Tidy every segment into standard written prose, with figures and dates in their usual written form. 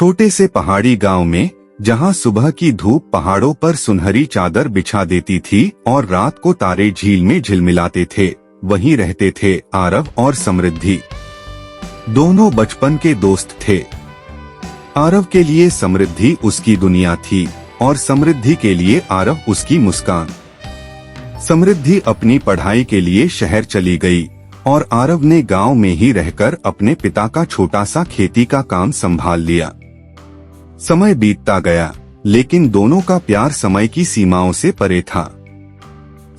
छोटे से पहाड़ी गांव में, जहां सुबह की धूप पहाड़ों पर सुनहरी चादर बिछा देती थी और रात को तारे झील में झिलमिलाते थे, वहीं रहते थे आरव और समृद्धि। दोनों बचपन के दोस्त थे। आरव के लिए समृद्धि उसकी दुनिया थी और समृद्धि के लिए आरव उसकी मुस्कान। समृद्धि अपनी पढ़ाई के लिए शहर चली गई और आरव ने गांव में ही रहकर अपने पिता का छोटा सा खेती का काम संभाल लिया। समय बीतता गया, लेकिन दोनों का प्यार समय की सीमाओं से परे था।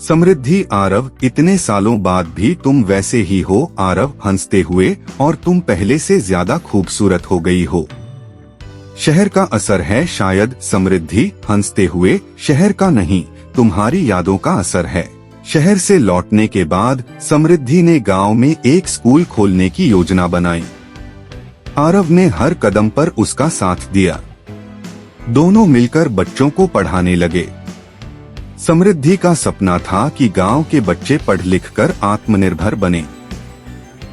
समृद्धि, आरव, इतने सालों बाद भी तुम वैसे ही हो। आरव हंसते हुए, और तुम पहले से ज्यादा खूबसूरत हो गई हो। शहर का असर है शायद। समृद्धि हंसते हुए, शहर का नहीं, तुम्हारी यादों का असर है। शहर से लौटने के बाद समृद्धि ने गांव में एक स्कूल खोलने की योजना बनाई। आरव ने हर कदम पर उसका साथ दिया। दोनों मिलकर बच्चों को पढ़ाने लगे। समृद्धि का सपना था कि गांव के बच्चे पढ़ लिख कर आत्मनिर्भर बने।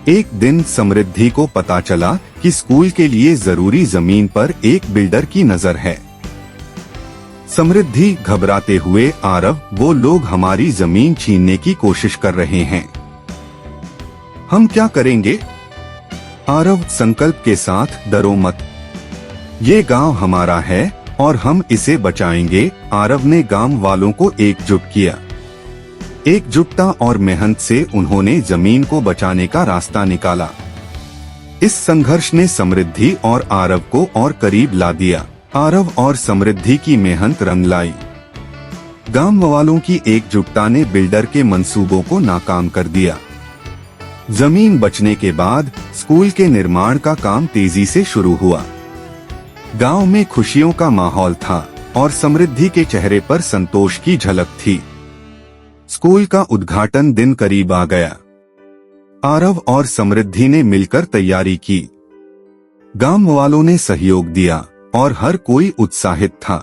एक दिन समृद्धि को पता चला कि स्कूल के लिए जरूरी जमीन पर एक बिल्डर की नजर है। समृद्धि घबराते हुए, आरव, वो लोग हमारी जमीन छीनने की कोशिश कर रहे हैं, हम क्या करेंगे? आरव संकल्प के साथ, डरो मत, ये गांव हमारा है और हम इसे बचाएंगे। आरव ने गांव वालों को एकजुट किया। एकजुटता और मेहनत से उन्होंने जमीन को बचाने का रास्ता निकाला। इस संघर्ष ने समृद्धि और आरव को और करीब ला दिया। आरव और समृद्धि की मेहनत रंग लाई। गांव वालों की एकजुटता ने बिल्डर के मंसूबों को नाकाम कर दिया। जमीन बचने के बाद स्कूल के निर्माण का काम तेजी से शुरू हुआ। गांव में खुशियों का माहौल था और समृद्धि के चेहरे पर संतोष की झलक थी। स्कूल का उद्घाटन दिन करीब आ गया। आरव और समृद्धि ने मिलकर तैयारी की। गांव वालों ने सहयोग दिया और हर कोई उत्साहित था।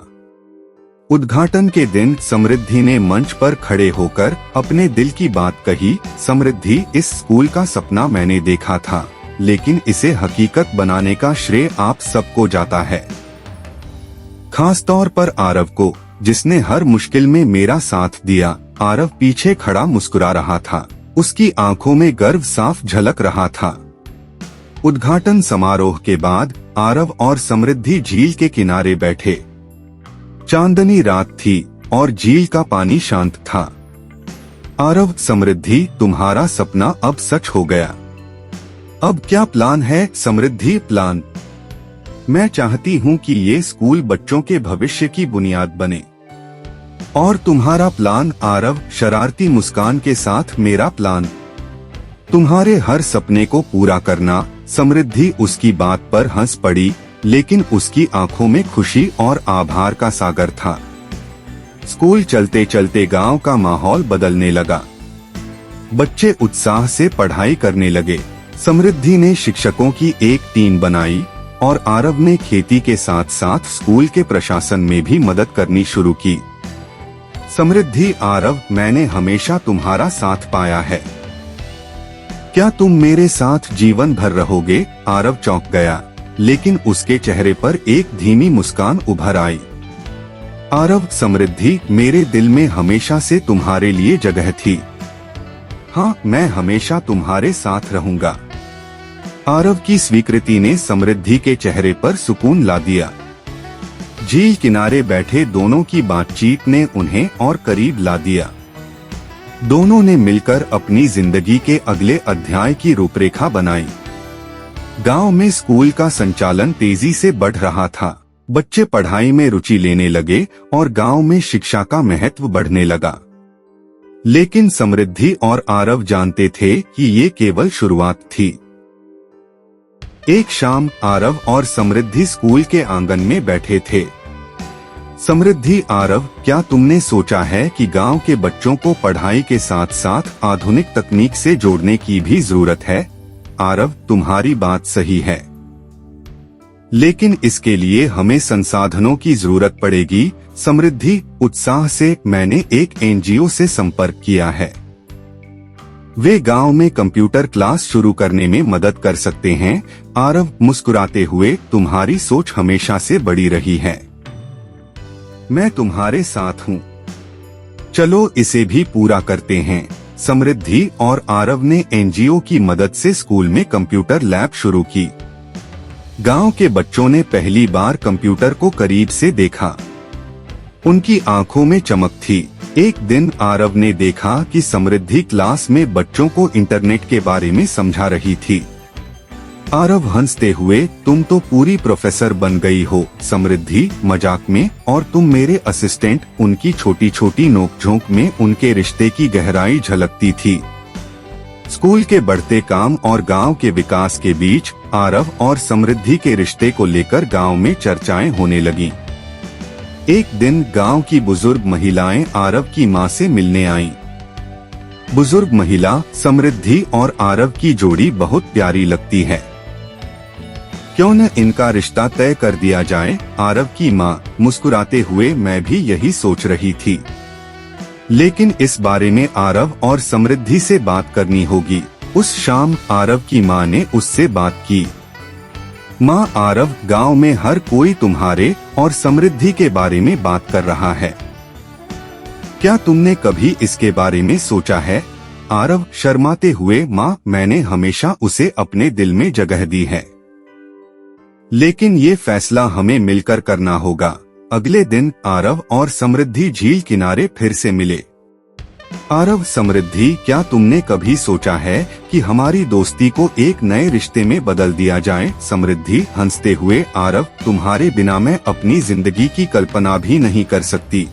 उद्घाटन के दिन समृद्धि ने मंच पर खड़े होकर अपने दिल की बात कही। समृद्धि, इस स्कूल का सपना मैंने देखा था, लेकिन इसे हकीकत बनाने का श्रेय आप सबको जाता है, खासतौर पर आरव को, जिसने हर मुश्किल में मेरा साथ दिया। आरव पीछे खड़ा मुस्कुरा रहा था, उसकी आंखों में गर्व साफ झलक रहा था। उद्घाटन समारोह के बाद आरव और समृद्धि झील के किनारे बैठे। चांदनी रात थी और झील का पानी शांत था। आरव, समृद्धि, तुम्हारा सपना अब सच हो गया। अब क्या प्लान है? समृद्धि, प्लान, मैं चाहती हूँ कि ये स्कूल बच्चों के भविष्य की बुनियाद बने। और तुम्हारा प्लान? आरव शरारती मुस्कान के साथ, मेरा प्लान तुम्हारे हर सपने को पूरा करना। समृद्धि उसकी बात पर हंस पड़ी, लेकिन उसकी आंखों में खुशी और आभार का सागर था। स्कूल चलते चलते गांव का माहौल बदलने लगा। बच्चे उत्साह से पढ़ाई करने लगे। समृद्धि ने शिक्षकों की एक टीम बनाई और आरव ने खेती के साथ साथ स्कूल के प्रशासन में भी मदद करनी शुरू की। समृद्धि, आरव, मैंने हमेशा तुम्हारा साथ पाया है, क्या तुम मेरे साथ जीवन भर रहोगे? आरव चौंक गया, लेकिन उसके चेहरे पर एक धीमी मुस्कान उभर आई। आरव, समृद्धि, मेरे दिल में हमेशा से तुम्हारे लिए जगह थी। हाँ, मैं हमेशा तुम्हारे साथ रहूंगा। आरव की स्वीकृति ने समृद्धि के चेहरे पर सुकून ला दिया। झील किनारे बैठे दोनों की बातचीत ने उन्हें और करीब ला दिया। दोनों ने मिलकर अपनी जिंदगी के अगले अध्याय की रूपरेखा बनाई। गांव में स्कूल का संचालन तेजी से बढ़ रहा था। बच्चे पढ़ाई में रुचि लेने लगे और गांव में शिक्षा का महत्व बढ़ने लगा। लेकिन समृद्धि और आरव जानते थे कि ये केवल शुरुआत थी। एक शाम आरव और समृद्धि स्कूल के आंगन में बैठे थे। समृद्धि, आरव, क्या तुमने सोचा है कि गांव के बच्चों को पढ़ाई के साथ साथ आधुनिक तकनीक से जोड़ने की भी जरूरत है? आरव, तुम्हारी बात सही है, लेकिन इसके लिए हमें संसाधनों की जरूरत पड़ेगी। समृद्धि उत्साह से, मैंने एक एनजीओ से संपर्क किया है, वे गांव में कंप्यूटर क्लास शुरू करने में मदद कर सकते हैं। आरव मुस्कुराते हुए, तुम्हारी सोच हमेशा से बड़ी रही है। मैं तुम्हारे साथ हूँ। चलो इसे भी पूरा करते हैं। समृद्धि और आरव ने एनजीओ की मदद से स्कूल में कंप्यूटर लैब शुरू की। गांव के बच्चों ने पहली बार कंप्यूटर को करीब से देखा। उनकी आंखों में चमक थी। एक दिन आरव ने देखा कि समृद्धि क्लास में बच्चों को इंटरनेट के बारे में समझा रही थी। आरव हंसते हुए, तुम तो पूरी प्रोफेसर बन गई हो। समृद्धि मजाक में, और तुम मेरे असिस्टेंट। उनकी छोटी छोटी नोकझोंक में उनके रिश्ते की गहराई झलकती थी। स्कूल के बढ़ते काम और गांव के विकास के बीच आरव और समृद्धि के रिश्ते को लेकर गांव में चर्चाएं होने लगीं। एक दिन गांव की बुजुर्ग महिलाएं आरव की मां से मिलने आईं। बुजुर्ग महिला, समृद्धि और आरव की जोड़ी बहुत प्यारी लगती है, क्यों न इनका रिश्ता तय कर दिया जाए। आरव की मां मुस्कुराते हुए, मैं भी यही सोच रही थी, लेकिन इस बारे में आरव और समृद्धि से बात करनी होगी। उस शाम आरव की मां ने उससे बात की। मां, आरव, गांव में हर कोई तुम्हारे और समृद्धि के बारे में बात कर रहा है। क्या तुमने कभी इसके बारे में सोचा है? आरव शर्माते हुए, मां, मैंने हमेशा उसे अपने दिल में जगह दी है, लेकिन ये फैसला हमें मिलकर करना होगा। अगले दिन आरव और समृद्धि झील किनारे फिर से मिले। आरव, समृद्धि, क्या तुमने कभी सोचा है कि हमारी दोस्ती को एक नए रिश्ते में बदल दिया जाए? समृद्धि हंसते हुए, आरव, तुम्हारे बिना मैं अपनी जिंदगी की कल्पना भी नहीं कर सकती।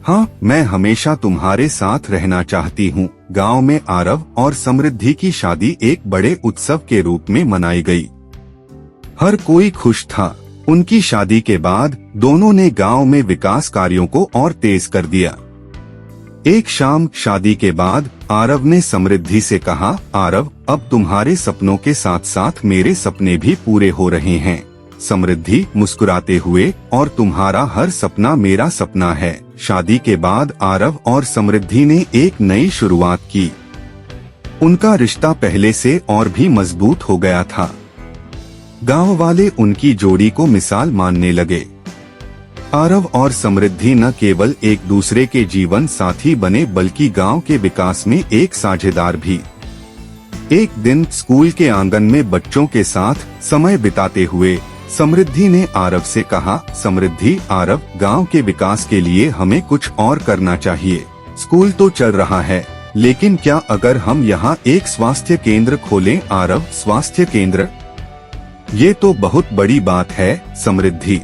हाँ, मैं हमेशा तुम्हारे साथ रहना चाहती हूँ। गांव में आरव और समृद्धि की शादी एक बड़े उत्सव के रूप में मनाई गई। हर कोई खुश था। उनकी शादी के बाद दोनों ने गांव में विकास कार्यों को और तेज कर दिया। एक शाम शादी के बाद आरव ने समृद्धि से कहा, आरव, अब तुम्हारे सपनों के साथ साथ मेरे सपने भी पूरे हो रहे हैं। समृद्धि मुस्कुराते हुए, और तुम्हारा हर सपना मेरा सपना है। शादी के बाद आरव और समृद्धि ने एक नई शुरुआत की। उनका रिश्ता पहले से और भी मजबूत हो गया था। गांव वाले उनकी जोड़ी को मिसाल मानने लगे। आरव और समृद्धि न केवल एक दूसरे के जीवन साथी बने, बल्कि गांव के विकास में एक साझेदार भी। एक दिन स्कूल के आंगन में बच्चों के साथ समय बिताते हुए समृद्धि ने आरव से कहा, समृद्धि, आरव, गांव के विकास के लिए हमें कुछ और करना चाहिए। स्कूल तो चल रहा है, लेकिन क्या अगर हम यहाँ एक स्वास्थ्य केंद्र खोलें? आरव, स्वास्थ्य केंद्र? ये तो बहुत बड़ी बात है समृद्धि,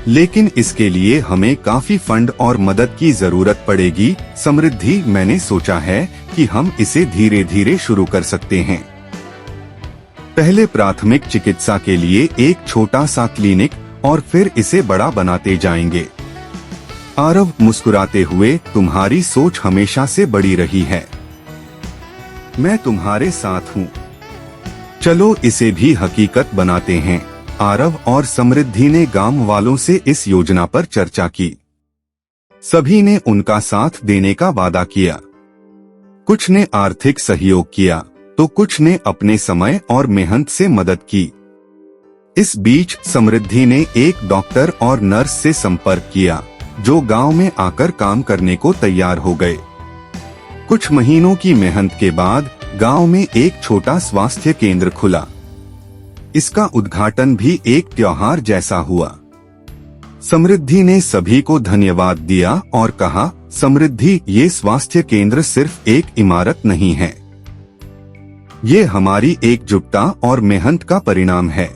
लेकिन इसके लिए हमें काफी फंड और मदद की जरूरत पड़ेगी। समृद्धि, मैंने सोचा है कि हम इसे धीरे धीरे शुरू कर सकते हैं। पहले प्राथमिक चिकित्सा के लिए एक छोटा सा क्लिनिक, और फिर इसे बड़ा बनाते जाएंगे। आरव मुस्कुराते हुए, तुम्हारी सोच हमेशा से बड़ी रही है। मैं तुम्हारे साथ हूँ। चलो इसे भी हकीकत बनाते हैं। आरव और समृद्धि ने गांव वालों से इस योजना पर चर्चा की। सभी ने उनका साथ देने का वादा किया। कुछ ने आर्थिक सहयोग किया, तो कुछ ने अपने समय और मेहनत से मदद की। इस बीच समृद्धि ने एक डॉक्टर और नर्स से संपर्क किया, जो गांव में आकर काम करने को तैयार हो गए। कुछ महीनों की मेहनत के बाद गांव में एक छोटा स्वास्थ्य केंद्र खुला। इसका उद्घाटन भी एक त्योहार जैसा हुआ। समृद्धि ने सभी को धन्यवाद दिया और कहा, समृद्धि, ये स्वास्थ्य केंद्र सिर्फ एक इमारत नहीं है, ये हमारी एकजुटता और मेहनत का परिणाम है।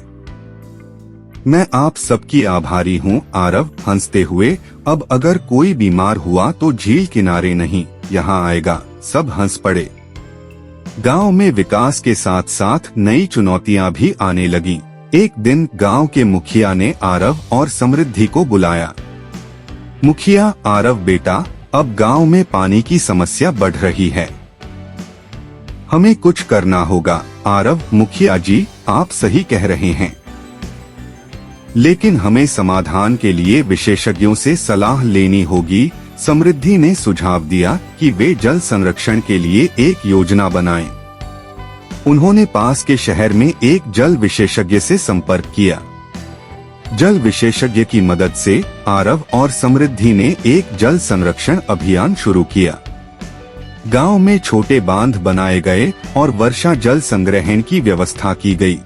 मैं आप सबकी आभारी हूँ। आरव हंसते हुए, अब अगर कोई बीमार हुआ तो झील किनारे नहीं, यहाँ आएगा। सब हंस पड़े। गांव में विकास के साथ साथ नई चुनौतियां भी आने लगीं। एक दिन गांव के मुखिया ने आरव और समृद्धि को बुलाया। मुखिया, आरव बेटा, अब गांव में पानी की समस्या बढ़ रही है, हमें कुछ करना होगा। आरव, मुखिया जी, आप सही कह रहे हैं, लेकिन हमें समाधान के लिए विशेषज्ञों से सलाह लेनी होगी। समृद्धि ने सुझाव दिया कि वे जल संरक्षण के लिए एक योजना बनाएं। उन्होंने पास के शहर में एक जल विशेषज्ञ से संपर्क किया। जल विशेषज्ञ की मदद से आरव और समृद्धि ने एक जल संरक्षण अभियान शुरू किया। गांव में छोटे बांध बनाए गए और वर्षा जल संग्रहण की व्यवस्था की गई।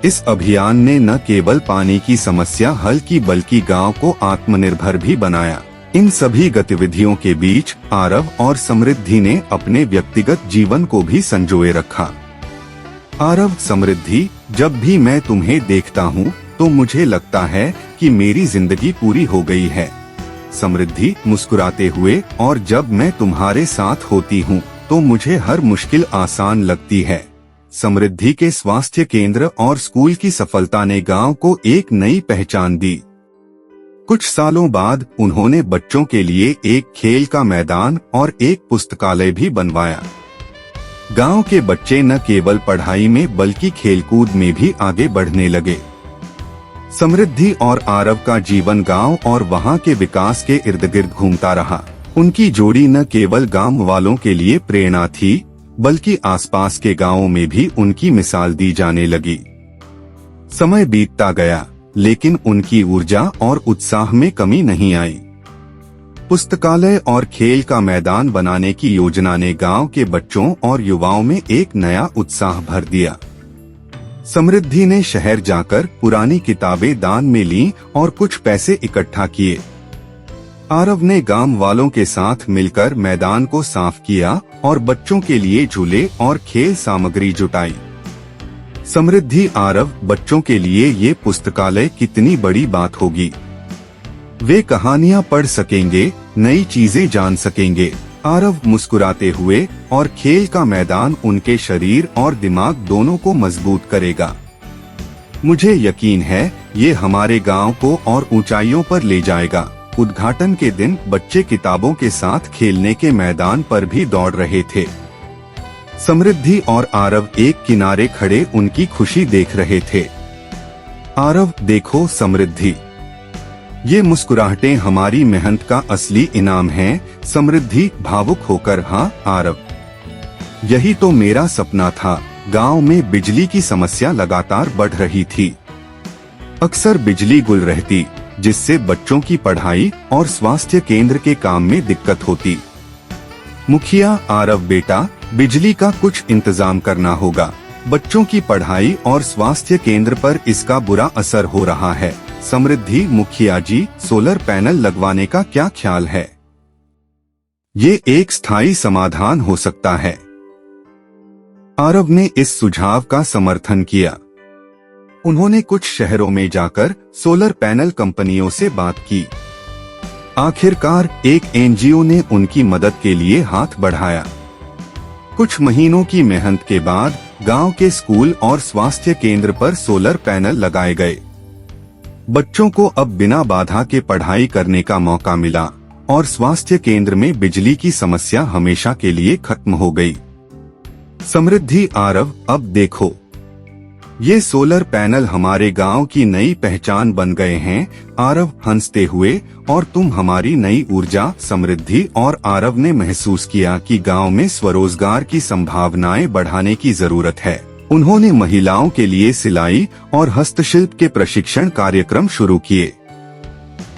इस अभियान ने न केवल पानी की समस्या हल की बल्कि गांव को आत्मनिर्भर भी बनाया। इन सभी गतिविधियों के बीच आरव और समृद्धि ने अपने व्यक्तिगत जीवन को भी संजोए रखा। आरव: समृद्धि, जब भी मैं तुम्हें देखता हूँ तो मुझे लगता है कि मेरी जिंदगी पूरी हो गई है। समृद्धि मुस्कुराते हुए: और जब मैं तुम्हारे साथ होती हूँ तो मुझे हर मुश्किल आसान लगती है। समृद्धि के स्वास्थ्य केंद्र और स्कूल की सफलता ने गांव को एक नई पहचान दी। कुछ सालों बाद उन्होंने बच्चों के लिए एक खेल का मैदान और एक पुस्तकालय भी बनवाया। गांव के बच्चे न केवल पढ़ाई में बल्कि खेलकूद में भी आगे बढ़ने लगे। समृद्धि और आरव का जीवन गांव और वहां के विकास के इर्द गिर्द घूमता रहा। उनकी जोड़ी न केवल गांव वालों के लिए प्रेरणा थी बल्कि आसपास के गांवों में भी उनकी मिसाल दी जाने लगी। समय बीतता गया लेकिन उनकी ऊर्जा और उत्साह में कमी नहीं आई। पुस्तकालय और खेल का मैदान बनाने की योजना ने गांव के बच्चों और युवाओं में एक नया उत्साह भर दिया। समृद्धि ने शहर जाकर पुरानी किताबें दान में लीं और कुछ पैसे इकट्ठा किए। आरव ने गांव वालों के साथ मिलकर मैदान को साफ किया और बच्चों के लिए झूले और खेल सामग्री जुटाई। समृद्धि: आरव, बच्चों के लिए ये पुस्तकालय कितनी बड़ी बात होगी। वे कहानियां पढ़ सकेंगे, नई चीजें जान सकेंगे। आरव मुस्कुराते हुए: और खेल का मैदान उनके शरीर और दिमाग दोनों को मजबूत करेगा। मुझे यकीन है ये हमारे गांव को और ऊंचाइयों पर ले जाएगा। उद्घाटन के दिन बच्चे किताबों के साथ खेलने के मैदान पर भी दौड़ रहे थे। समृद्धि और आरव एक किनारे खड़े उनकी खुशी देख रहे थे। आरव: देखो समृद्धि, ये मुस्कुराहटें हमारी मेहनत का असली इनाम हैं। समृद्धि भावुक होकर: हाँ आरव, यही तो मेरा सपना था। गांव में बिजली की समस्या लगातार बढ़ रही थी। अक्सर बिजली गुल रहती जिससे बच्चों की पढ़ाई और स्वास्थ्य केंद्र के काम में दिक्कत होती। मुखिया: आरव बेटा, बिजली का कुछ इंतजाम करना होगा। बच्चों की पढ़ाई और स्वास्थ्य केंद्र पर इसका बुरा असर हो रहा है। समृद्धि: मुखिया जी, सोलर पैनल लगवाने का क्या ख्याल है? ये एक स्थायी समाधान हो सकता है। आरव ने इस सुझाव का समर्थन किया। उन्होंने कुछ शहरों में जाकर सोलर पैनल कंपनियों से बात की। आखिरकार एक एनजीओ ने उनकी मदद के लिए हाथ बढ़ाया। कुछ महीनों की मेहनत के बाद गांव के स्कूल और स्वास्थ्य केंद्र पर सोलर पैनल लगाए गए। बच्चों को अब बिना बाधा के पढ़ाई करने का मौका मिला और स्वास्थ्य केंद्र में बिजली की समस्या हमेशा के लिए खत्म हो गई। समृद्धि: आरव, अब देखो, ये सोलर पैनल हमारे गांव की नई पहचान बन गए हैं। आरव हंसते हुए: और तुम हमारी नई ऊर्जा। समृद्धि और आरव ने महसूस किया कि गांव में स्वरोजगार की संभावनाएं बढ़ाने की जरूरत है। उन्होंने महिलाओं के लिए सिलाई और हस्तशिल्प के प्रशिक्षण कार्यक्रम शुरू किए।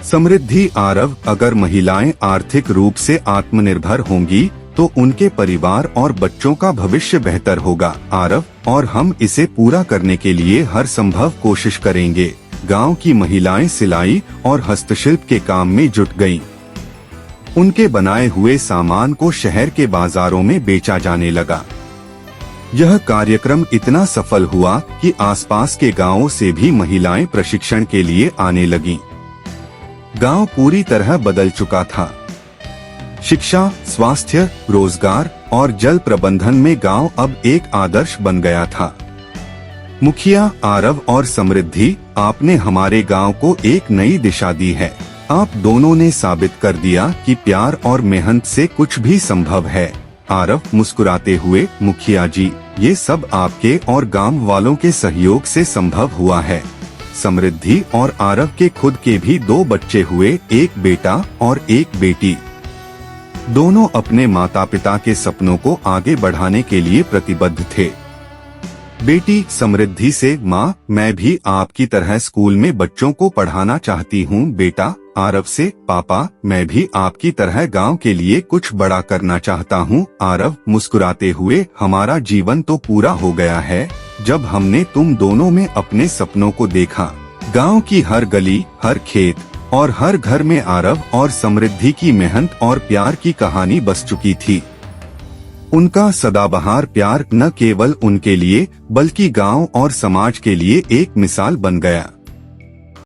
समृद्धि: आरव, अगर महिलाएं आर्थिक रूप से आत्मनिर्भर होंगी तो उनके परिवार और बच्चों का भविष्य बेहतर होगा। आरव: और हम इसे पूरा करने के लिए हर संभव कोशिश करेंगे। गांव की महिलाएं सिलाई और हस्तशिल्प के काम में जुट गईं। उनके बनाए हुए सामान को शहर के बाजारों में बेचा जाने लगा। यह कार्यक्रम इतना सफल हुआ कि आसपास के गांवों से भी महिलाएं प्रशिक्षण के लिए आने लगीं। गांव पूरी तरह बदल चुका था। शिक्षा, स्वास्थ्य, रोजगार और जल प्रबंधन में गांव अब एक आदर्श बन गया था। मुखिया: आरव और समृद्धि, आपने हमारे गांव को एक नई दिशा दी है। आप दोनों ने साबित कर दिया कि प्यार और मेहनत से कुछ भी संभव है। आरव मुस्कुराते हुए: मुखिया जी, ये सब आपके और गांव वालों के सहयोग से संभव हुआ है। समृद्धि और आरव के खुद के भी 2 बच्चे हुए, एक बेटा और एक बेटी। दोनों अपने माता पिता के सपनों को आगे बढ़ाने के लिए प्रतिबद्ध थे। बेटी समृद्धि से, माँ, मैं भी आपकी तरह स्कूल में बच्चों को पढ़ाना चाहती हूँ। बेटा आरव से, पापा, मैं भी आपकी तरह गांव के लिए कुछ बड़ा करना चाहता हूँ। आरव मुस्कुराते हुए, हमारा जीवन तो पूरा हो गया है जब हमने तुम दोनों में अपने सपनों को देखा। गांव की हर गली, हर खेत और हर घर में आरव और समृद्धि की मेहनत और प्यार की कहानी बस चुकी थी। उनका सदाबहार प्यार न केवल उनके लिए बल्कि गांव और समाज के लिए एक मिसाल बन गया।